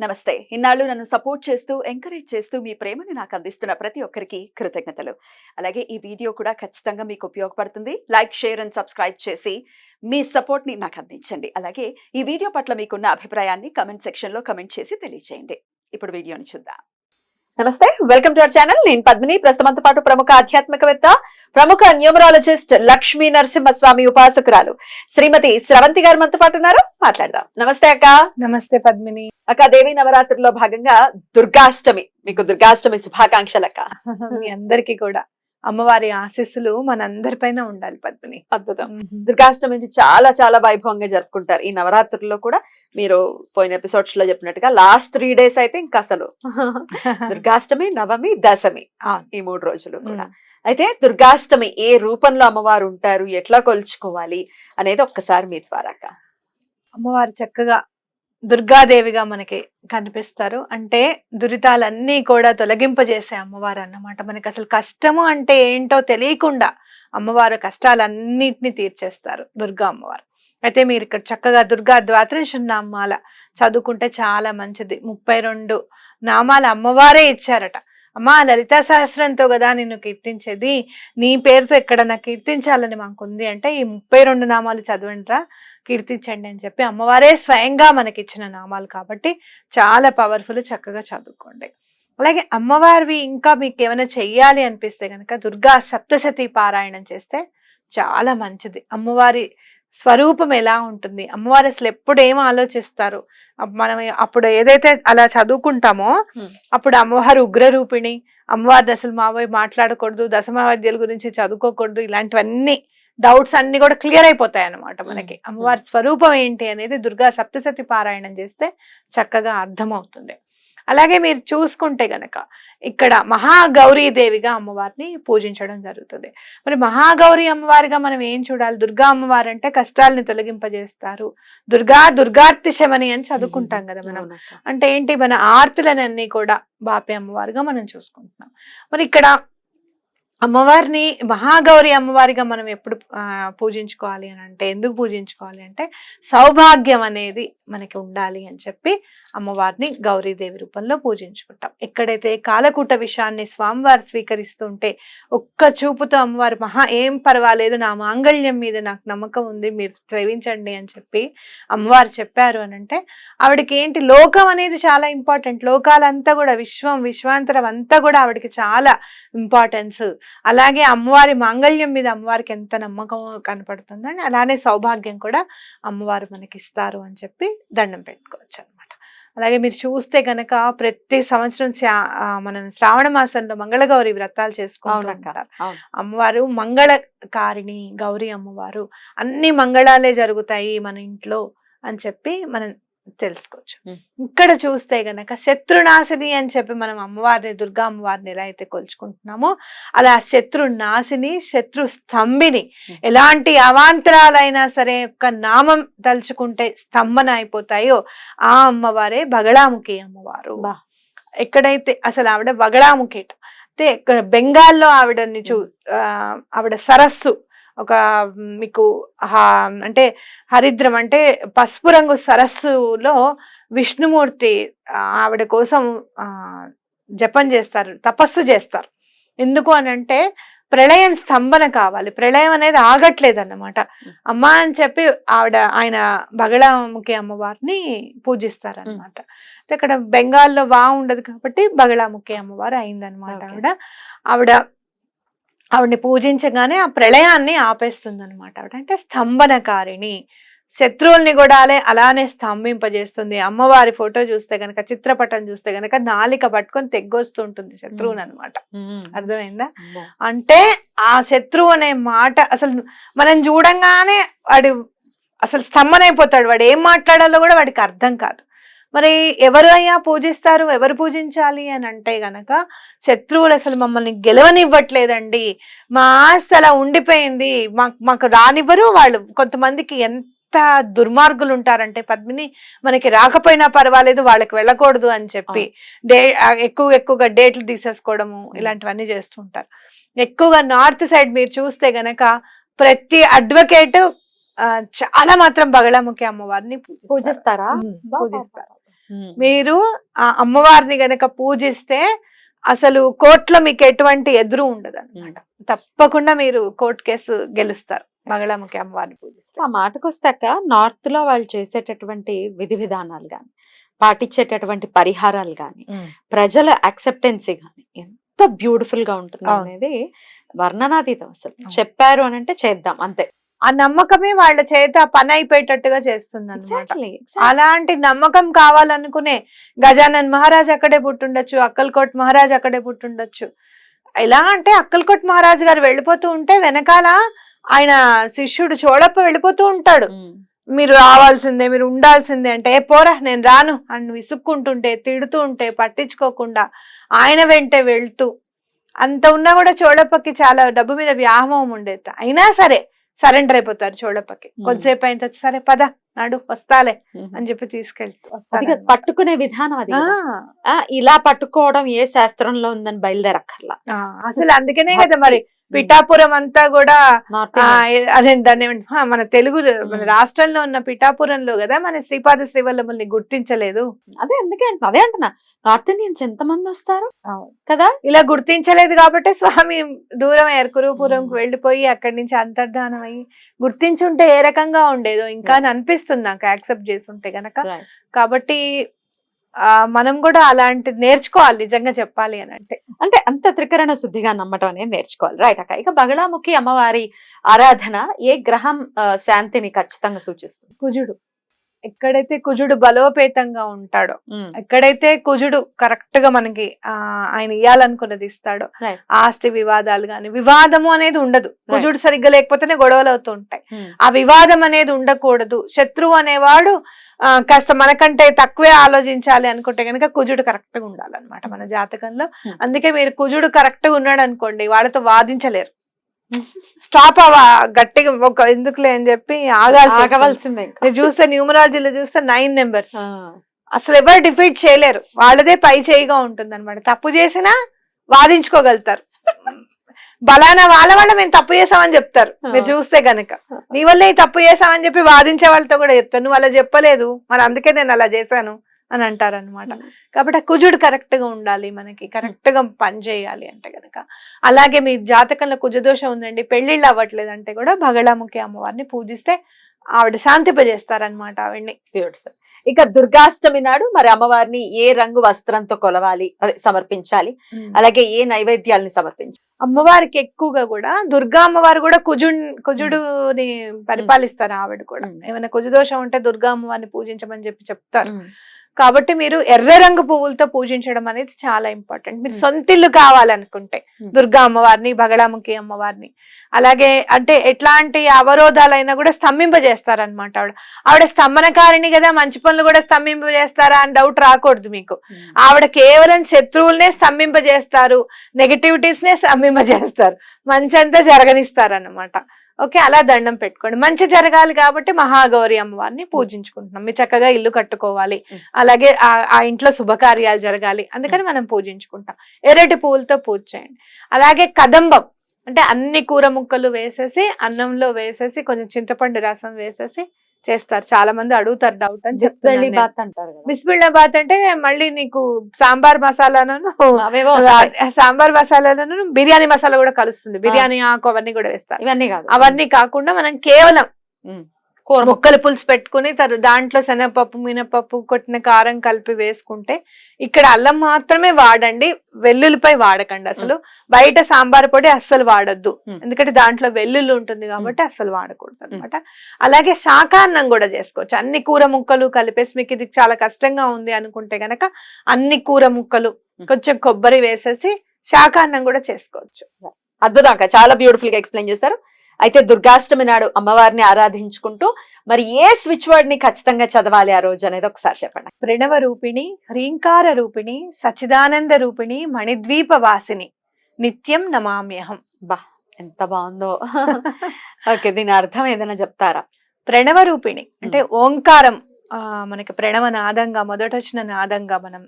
నమస్తే. ఇన్నాళ్ళు నన్ను సపోర్ట్ చేస్తూ, ఎంకరేజ్ చేస్తూ మీ ప్రేమని నాకు అందిస్తున్న ప్రతి ఒక్కరికి కృతజ్ఞతలు. అలాగే ఈ వీడియో కూడా ఖచ్చితంగా మీకు ఉపయోగపడుతుంది. లైక్, షేర్ అండ్ సబ్స్క్రైబ్ చేసి మీ సపోర్ట్‌ని నాకు అందించండి. అలాగే ఈ వీడియో పట్ల మీకున్న అభిప్రాయాన్ని కామెంట్ సెక్షన్‌లో కామెంట్ చేసి తెలియజేయండి. ఇప్పుడు వీడియోని చూద్దాం. నమస్తే, వెల్కమ్ టు అవర్ ఛానల్. నేను పద్మిని. ప్రస్తుతంతో పాటు ప్రముఖ ఆధ్యాత్మికవేత్త, ప్రముఖ న్యూమరాలజిస్ట్ లక్ష్మీ నరసింహస్వామి ఉపాసకురాలు శ్రీమతి స్రవంతి గారు మనతో పాటు ఉన్నారు. మాట్లాడదాం. నమస్తే అక్క. నమస్తే పద్మిని. అక్క, దేవి నవరాత్రుల్లో భాగంగా దుర్గాష్టమి, మీకు దుర్గాష్టమి శుభాకాంక్షలు అక్క. మీ అందరికీ కూడా అమ్మవారి ఆశీస్సులు మనందరిపైన ఉండాలి పద్మిని. అద్భుతం. దుర్గాష్టమి చాలా చాలా వైభవంగా జరుపుకుంటారు. ఈ నవరాత్రుల్లో కూడా మీరు పోయిన ఎపిసోడ్స్ లో చెప్పినట్టుగా లాస్ట్ 3 days అయితే ఇంకా అసలు దుర్గాష్టమి, నవమి, దశమి ఈ 3 రోజులు కూడా. అయితే దుర్గాష్టమి ఏ రూపంలో అమ్మవారు ఉంటారు, ఎట్లా కొలుచుకోవాలి అనేది ఒక్కసారి మీ ద్వారా అక్క. అమ్మవారు చక్కగా దుర్గాదేవిగా మనకి కనిపిస్తారు. అంటే దురితాలన్నీ కూడా తొలగింపజేసే అమ్మవారు అన్నమాట. మనకి అసలు కష్టము అంటే ఏంటో తెలియకుండా అమ్మవారు కష్టాలన్నిటిని తీర్చేస్తారు దుర్గా అమ్మవారు. అయితే మీరు ఇక్కడ చక్కగా దుర్గా ద్వాదశ నామాల చదువుకుంటే చాలా మంచిది. 32 నామాల అమ్మవారే ఇచ్చారట. అమ్మా, లలితా సహస్రంతో కదా నిన్ను కీర్తించేది, నీ పేరుతో ఎక్కడన్నా కీర్తించాలని మాకుంది అంటే ఈ 32 నామాలు చదవండిరా, కీర్తించండి అని చెప్పి అమ్మవారే స్వయంగా మనకి ఇచ్చిన నామాలు కాబట్టి చాలా పవర్ఫుల్. చక్కగా చదువుకోండి. అలాగే అమ్మవారివి ఇంకా మీకు ఏమైనా చెయ్యాలి అనిపిస్తే కనుక దుర్గా సప్తశతి పారాయణం చేస్తే చాలా మంచిది. అమ్మవారి స్వరూపం ఎలా ఉంటుంది, అమ్మవారు అసలు ఎప్పుడు ఏం ఆలోచిస్తారు, మనం అప్పుడు ఏదైతే అలా చదువుకుంటామో అప్పుడు అమ్మవారు ఉగ్రరూపిణి, అమ్మవారిని అసలు మావయ్య మాట్లాడకూడదు, దశమహావిద్యల గురించి చదువుకోకూడదు, ఇలాంటివన్నీ డౌట్స్ అన్ని కూడా క్లియర్ అయిపోతాయి అన్నమాట మనకి. అమ్మవారి స్వరూపం ఏంటి అనేది దుర్గా సప్తశతి పారాయణం చేస్తే చక్కగా అర్థమవుతుంది. అలాగే మీరు చూసుకుంటే గనక ఇక్కడ మహాగౌరీదేవిగా అమ్మవారిని పూజించడం జరుగుతుంది. మరి మహాగౌరీ అమ్మవారిగా మనం ఏం చూడాలి? దుర్గా అమ్మవారు అంటే కష్టాలని తొలగింపజేస్తారు. దుర్గార్తిశమని అని చదువుకుంటాం కదా మనం. అంటే ఏంటి, మన ఆర్తులనన్నీ కూడా బాపే అమ్మవారిగా మనం చూసుకుంటున్నాం. మరి ఇక్కడ అమ్మవారిని మహాగౌరి అమ్మవారిగా మనం ఎప్పుడు పూజించుకోవాలి అని అంటే, ఎందుకు పూజించుకోవాలి అంటే సౌభాగ్యం అనేది మనకి ఉండాలి అని చెప్పి అమ్మవారిని గౌరీదేవి రూపంలో పూజించుకుంటాం. ఎక్కడైతే కాలకూట విషయాన్ని స్వామివారు స్వీకరిస్తుంటే ఒక్క చూపుతో అమ్మవారు ఏం పర్వాలేదు, నా మాంగళ్యం మీద నాకు నమ్మకం ఉంది, మీరు సేవించండి అని చెప్పి అమ్మవారు చెప్పారు అని అంటే ఆవిడకి ఏంటి, లోకం అనేది చాలా ఇంపార్టెంట్. లోకాలంతా కూడా విశ్వాంతరం అంతా కూడా ఆవిడకి చాలా ఇంపార్టెన్స్. అలాగే అమ్మవారి మాంగళ్యం మీద అమ్మవారికి ఎంత నమ్మకం కనపడుతుందని, అలానే సౌభాగ్యం కూడా అమ్మవారు మనకి ఇస్తారు అని చెప్పి దండం పెట్టుకోవచ్చు అనమాట. అలాగే మీరు చూస్తే గనక ప్రతి సంవత్సరం మనం శ్రావణ మాసంలో మంగళగౌరి వ్రతాలు చేసుకుంటూ ఉంటారు. అమ్మవారు మంగళకారిణి గౌరీ అమ్మవారు, అన్ని మంగళాలే జరుగుతాయి మన ఇంట్లో అని చెప్పి మనం తెలుసుకోవచ్చు. ఇక్కడ చూస్తే గనక శత్రునాశిని అని చెప్పి మనం అమ్మవారిని, దుర్గా అమ్మవారిని ఎలా అయితే కొలుచుకుంటున్నామో అలా శత్రునాశిని, శత్రు స్తంభిని, ఎలాంటి అవాంతరాలైనా సరే ఒక్క నామం తలుచుకుంటే స్తంభన అయిపోతాయో ఆ అమ్మవారే బగళాముఖి అమ్మవారు. ఎక్కడైతే అసలు ఆవిడ బగళాముఖిట అయితే ఇక్కడ బెంగాల్లో ఆవిడని ఆవిడ సరస్సు ఒక మీకు అంటే హరిద్రం అంటే పసుపు రంగు సరస్సులో విష్ణుమూర్తి ఆవిడ కోసం జపం చేస్తారు, తపస్సు చేస్తారు. ఎందుకు అని అంటే ప్రళయం స్తంభన కావాలి, ప్రళయం అనేది ఆగట్లేదు అన్నమాట. అమ్మ అని చెప్పి ఆయన బగళాముఖి అమ్మవారిని పూజిస్తారనమాట. ఇక్కడ బెంగాల్లో ఉండదు కాబట్టి బగళాముఖి అమ్మవారు అయిందనమాట. ఆవిడని పూజించగానే ఆ ప్రళయాన్ని ఆపేస్తుంది అనమాట. ఆవిడ అంటే స్తంభనకారిణి, శత్రువుల్ని కూడా అలానే స్తంభింపజేస్తుంది. అమ్మవారి ఫోటో చూస్తే గనక, చిత్రపటం చూస్తే గనక నాలిక పట్టుకొని తెగ్గొస్తుంటుంది శత్రువుని అనమాట. అర్థమైందా? అంటే ఆ శత్రువు అనే మాట అసలు మనం చూడంగానే వాడు అసలు స్తంభనైపోతాడు. వాడు ఏం మాట్లాడాలో కూడా వాడికి అర్థం కాదు. మరి ఎవరు అయ్యా పూజిస్తారు, ఎవరు పూజించాలి అని అంటే గనక శత్రువులు అసలు మమ్మల్ని గెలవనివ్వట్లేదండి, మా ఆస్తి అలా ఉండిపోయింది, మాకు రానివ్వరు వాళ్ళు. కొంతమందికి ఎంత దుర్మార్గులు ఉంటారంటే పద్మిని, మనకి రాకపోయినా పర్వాలేదు వాళ్ళకి వెళ్ళకూడదు అని చెప్పి ఎక్కువగా డేట్లు తీసేసుకోవడము ఇలాంటివన్నీ చేస్తుంటారు. ఎక్కువగా నార్త్ సైడ్ మీరు చూస్తే గనక ప్రతి అడ్వకేట్ చాలా మాత్రం బగళాముఖి అమ్మవారిని పూజిస్తారా? పూజిస్తారు. మీరు ఆ అమ్మవారిని గనక పూజిస్తే అసలు కోర్టులో మీకు ఎటువంటి ఎదురు ఉండదు అనమాట. తప్పకుండా మీరు కోర్టు కేసు గెలుస్తారు బగళాముఖి అమ్మవారిని పూజిస్తే. ఆ మాటకొస్తాక నార్త్ లో వాళ్ళు చేసేటటువంటి విధి విధానాలు గాని, పాటించేటటువంటి పరిహారాలు గాని, ప్రజల యాక్సెప్టెన్సీ గాని ఎంత బ్యూటిఫుల్ గా ఉంటుంది అనేది వర్ణనాతీతం. అసలు చెప్పారు అని అంటే చేద్దాం అంతే. ఆ నమ్మకమే వాళ్ళ చేత పని అయిపోయేటట్టుగా చేస్తుంది అనమాట. Exactly. అలాంటి నమ్మకం కావాలనుకునే గజానన్ మహారాజ్ అక్కడే పుట్టుండొచ్చు, అక్కల్కోట్ మహారాజ్ అక్కడే పుట్టుండొచ్చు. ఎలా అంటే అక్కల్కోట్ మహారాజ్ గారు వెళ్ళిపోతూ ఉంటే వెనకాల ఆయన శిష్యుడు చోళప్ప వెళ్ళిపోతూ ఉంటాడు. మీరు రావాల్సిందే, మీరు ఉండాల్సిందే అంటే ఏ పోరా నేను రాను అని విసుక్కుంటుంటే, తిడుతూ ఉంటే పట్టించుకోకుండా ఆయన వెంటే వెళ్తూ, అంత ఉన్నా కూడా చోళప్పకి చాలా డబ్బు మీద వ్యామోహం ఉండేది. అయినా సరే సరెండర్ అయిపోతారు చోళప్పకి. కొద్దిసేపు అయిన తర్వాత సరే పద నాడు వస్తాలే అని చెప్పి తీసుకెళ్తారు. పట్టుకునే విధానం అది. ఇలా పట్టుకోవడం ఏ శాస్త్రంలో ఉందని బయలుదేరక్కర్లా. అసలు అందుకనే కదా మరి పిఠాపురం అంతా కూడా అదే దాన్ని మన తెలుగు మన రాష్ట్రంలో ఉన్న పిఠాపురంలో కదా మన శ్రీపాద శ్రీవల్లముల్ని గుర్తించలేదు. అదే అందుకే అదే అంటున్నా, నార్త్ ఇండియన్స్ ఎంత మంది వస్తారు కదా, ఇలా గుర్తించలేదు కాబట్టి స్వామి దూరం అయ్యారు, కురుపురంకి వెళ్ళిపోయి అక్కడి నుంచి అంతర్ధానం అయ్యి. గుర్తించుంటే ఏ రకంగా ఉండేదో ఇంకా అని అనిపిస్తుంది నాకు, యాక్సెప్ట్ చేసి ఉంటే గనక. కాబట్టి మనం కూడా అలాంటిది నేర్చుకోవాలి నిజంగా చెప్పాలి అని అంటే అంత త్రికరణ శుద్ధిగా నమ్మటం అనేది నేర్చుకోవాలి. రైట్ అక్క. ఇక బగళాముఖి అమ్మవారి ఆరాధన ఏ గ్రహం శాంతిని ఖచ్చితంగా సూచిస్తుంది? కుజుడు. ఎక్కడైతే కుజుడు బలోపేతంగా ఉంటాడో, ఎక్కడైతే కుజుడు కరెక్ట్ గా మనకి ఆయన ఇయ్యాలనుకున్నది ఇస్తాడో, ఆస్తి వివాదాలు గాని, వివాదము అనేది ఉండదు. కుజుడు సరిగ్గా లేకపోతేనే గొడవలు అవుతూ ఉంటాయి. ఆ వివాదం అనేది ఉండకూడదు. శత్రువు అనేవాడు కాస్త మనకంటే తక్కువే ఆలోచించాలి అనుకుంటే కనుక కుజుడు కరెక్ట్ గా ఉండాలన్నమాట మన జాతకంలో. అందుకే మీరు కుజుడు కరెక్ట్ గా ఉన్నాడు అనుకోండి, వాళ్ళతో వాదించలేరు. స్టాప్ గట్టిగా ఒక ఎందుకులే అని చెప్పి ఆగవలసిందే. చూస్తే న్యూమరాలజీలో చూస్తే 9 నెంబర్స్ అసలు ఎవరు డిఫీట్ చేయలేరు. వాళ్ళదే పై చేయిగా ఉంటుంది అనమాట. తప్పు చేసినా వాదించుకోగలుగుతారు. బలానా వాళ్ళ వల్ల మేము తప్పు చేసామని చెప్తారు. మీరు చూస్తే గనక నీ వల్లే తప్పు చేసామని చెప్పి వాదించే వాళ్ళతో కూడా చెప్తాను, నువ్వు అలా చెప్పలేదు మరి అందుకే నేను అలా చేశాను అని అంటారు అనమాట. కాబట్టి ఆ కుజుడు కరెక్ట్ గా ఉండాలి, మనకి కరెక్ట్ గా పని చేయాలి అంటే గనక. అలాగే మీ జాతకంలో కుజదోషం ఉందండి, పెళ్లిళ్ళు అవ్వట్లేదు అంటే కూడా బగళాముఖి అమ్మవారిని పూజిస్తే ఆవిడ శాంతింపజేస్తారనమాట ఆవిడ్ని. ఇక దుర్గాష్టమి నాడు మరి అమ్మవారిని ఏ రంగు వస్త్రంతో కొలవాలి, అదే సమర్పించాలి, అలాగే ఏ నైవేద్యాలని సమర్పించాలి? అమ్మవారికి ఎక్కువగా కూడా దుర్గా అమ్మవారు కూడా కుజుడుని పరిపాలిస్తారు. ఆవిడ కూడా ఏమైనా కుజదోషం ఉంటే దుర్గా అమ్మవారిని పూజించమని చెప్పి చెప్తారు. కాబట్టి మీరు ఎర్ర రంగు పువ్వులతో పూజించడం అనేది చాలా ఇంపార్టెంట్. మీరు సొంతిల్లు కావాలనుకుంటే దుర్గా అమ్మవారిని, బగళాముఖి అమ్మవారిని, అలాగే అంటే ఎట్లాంటి అవరోధాలైనా కూడా స్తంభింపజేస్తారనమాట ఆవిడ స్తంభనకారిణి కదా, మంచి పనులు కూడా స్తంభింపజేస్తారా అని డౌట్ రాకూడదు మీకు. ఆవిడ కేవలం శత్రువులనే స్తంభింపజేస్తారు, నెగటివిటీస్ నే స్తంభింపజేస్తారు, మంచి అంతా జరగనిస్తారన్నమాట. ఓకే, అలా దండం పెట్టుకోండి. మంచి జరగాలి కాబట్టి మహాగౌరి అమ్మవారిని పూజించుకుంటున్నాం. మీరు చక్కగా ఇల్లు కట్టుకోవాలి, అలాగే ఆ ఇంట్లో శుభకార్యాలు జరగాలి, అందుకని మనం పూజించుకుంటాం. ఎర్రటి పువ్వులతో పూజ చేయండి. అలాగే కదంబం అంటే అన్ని కూర ముక్కలు వేసేసి అన్నంలో వేసేసి కొంచెం చింతపండు రసం వేసేసి చేస్తారు. చాలా మంది అడుగుతారు డౌట్ అని చెప్తారు. బిస్మిల్లాబాత్ అంటే మళ్ళీ నీకు సాంబార్ మసాలాను బిర్యానీ మసాలా కూడా కలుస్తుంది, బిర్యానీ ఆకు అవన్నీ కూడా వేస్తారు. అవన్నీ కాకుండా మనం కేవలం ముక్కలు పులుసు పెట్టుకుని దాంట్లో శనగపప్పు, మినపప్పు, కొట్టిన కారం కలిపి వేసుకుంటే, ఇక్కడ అల్లం మాత్రమే వాడండి, వెల్లుల్లిపై వాడకండి. అసలు బయట సాంబార్ పొడి అస్సలు వాడద్దు, ఎందుకంటే దాంట్లో వెల్లుల్లి ఉంటుంది కాబట్టి అస్సలు వాడకూడదు అనమాట. అలాగే శాకాన్నం కూడా చేసుకోవచ్చు. అన్ని కూర ముక్కలు కలిపేసి, మీకు ఇది చాలా కష్టంగా ఉంది అనుకుంటే గనక అన్ని కూర ముక్కలు కొంచెం కొబ్బరి వేసేసి శాకాన్నం కూడా చేసుకోవచ్చు. అద్భుతంగా చాలా బ్యూటిఫుల్ గా ఎక్స్ప్లెయిన్ చేశారు. అయితే దుర్గాష్టమి నాడు అమ్మవారిని ఆరాధించుకుంటూ మరి ఏ స్విచ్ వర్డ్ ని ఖచ్చితంగా చదవాలి ఆ రోజు అనేది ఒకసారి చెప్పండి. ప్రణవ రూపిణి, హ్రీంకార రూపిణి, సచిదానంద రూపిణి, మణిద్వీప వాసిని, నిత్యం నమామ్యహం. బా ఎంత బాగుందో. ఓకే, దీని అర్థం ఏదైనా చెప్తారా? ప్రణవ రూపిణి అంటే ఓంకారం, మనకి ప్రణవ నాదంగా మొదట వచ్చిన నాదంగా మనం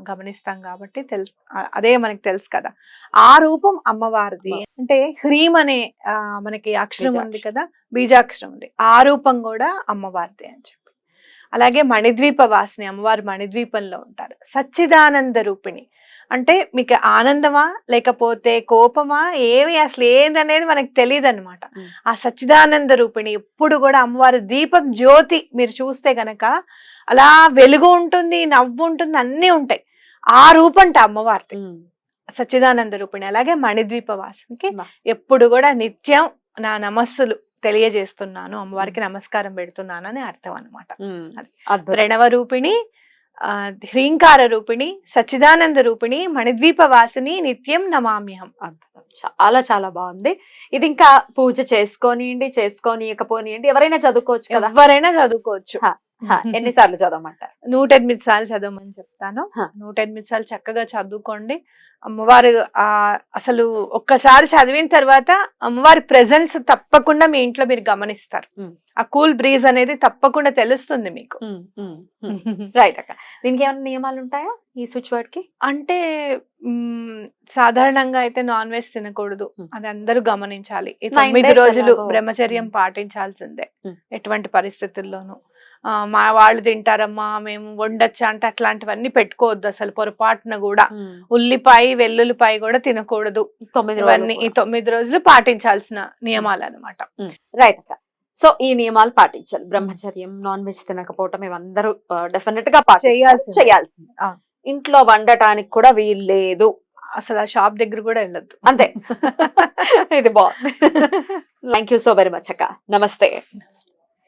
గమనిస్తాం కాబట్టి తెలుసు, అదే మనకి తెలుసు కదా. ఆ రూపం అమ్మవారిది. అంటే హ్రీం అనే మనకి అక్షరం ఉంది కదా, బీజాక్షరం ఉంది, ఆ రూపం కూడా అమ్మవారిది అని చెప్పి. అలాగే మణిద్వీప వాసిని అమ్మవారు మణిద్వీపంలో ఉంటారు. సచ్చిదానంద రూపిణి అంటే మీకు ఆనందమా లేకపోతే కోపమా ఏమి అసలు ఏందనేది మనకు తెలియదు అనమాట. ఆ సచ్చిదానంద రూపిణి ఎప్పుడు కూడా అమ్మవారు దీపం జ్యోతి మీరు చూస్తే గనక అలా వెలుగు ఉంటుంది, నవ్వు ఉంటుంది, అన్నీ ఉంటాయి. ఆ రూపంట అమ్మవారిది సచ్చిదానంద రూపిణి. అలాగే మణిద్వీప వాసినికి ఎప్పుడు కూడా నిత్యం నా నమస్సులు తెలియజేస్తున్నాను, అమ్మవారికి నమస్కారం పెడుతున్నాను అని అర్థం అనమాట. ప్రణవ రూపిణి, హ్రీంకార రూపిణి, సచ్చిదానంద రూపిణి, మణిద్వీప వాసిని నిత్యం నమామ్యహం. చాలా చాలా బాగుంది. ఇది ఇంకా పూజ చేసుకోనియకపోనియండి ఎవరైనా చదువుకోవచ్చు కదా? ఎవరైనా చదువుకోవచ్చు. ఎన్నిసార్లు చదవమంటారు? 108 సార్లు చదవమని చెప్తాను. 108 సార్లు చక్కగా చదువుకోండి. అమ్మవారు అసలు ఒక్కసారి చదివిన తర్వాత అమ్మవారి ప్రెజెన్స్ తప్పకుండా మీ ఇంట్లో మీరు గమనిస్తారు. ఆ కూల్ బ్రీజ్ అనేది తప్పకుండా తెలుస్తుంది మీకు. రైట్ అక్క. దీనికి ఏమైనా నియమాలు ఉంటాయా ఈ స్విచ్ వర్డ్ కి? అంటే సాధారణంగా అయితే నాన్ వెజ్ తినకూడదు, అది అందరూ గమనించాలి. ఈ 9 రోజులు బ్రహ్మచర్యం పాటించాల్సిందే ఎటువంటి పరిస్థితుల్లోనూ. మా వాళ్ళు తింటారమ్మా మేము వండొచ్చా అంటే అట్లాంటివన్నీ పెట్టుకోవద్దు అసలు పొరపాటున కూడా. ఉల్లిపాయ వెల్లుల్లిపాయ కూడా తినకూడదు. ఇవన్నీ ఈ 9 రోజులు పాటించాల్సిన నియమాలు అనమాట. రైట్ అక్క. సో ఈ నియమాలు పాటించాలి. బ్రహ్మచర్యం, నాన్ వెజ్ తినకపోవటం ఇవందరూ డెఫినెట్ గా చేయాల్సింది. ఇంట్లో వండటానికి కూడా వీల్లేదు, అసలు ఆ షాప్ దగ్గర కూడా వెళ్ళొద్దు, అంతే. ఇది బాగుంది. Thank you so very much అక్క. నమస్తే.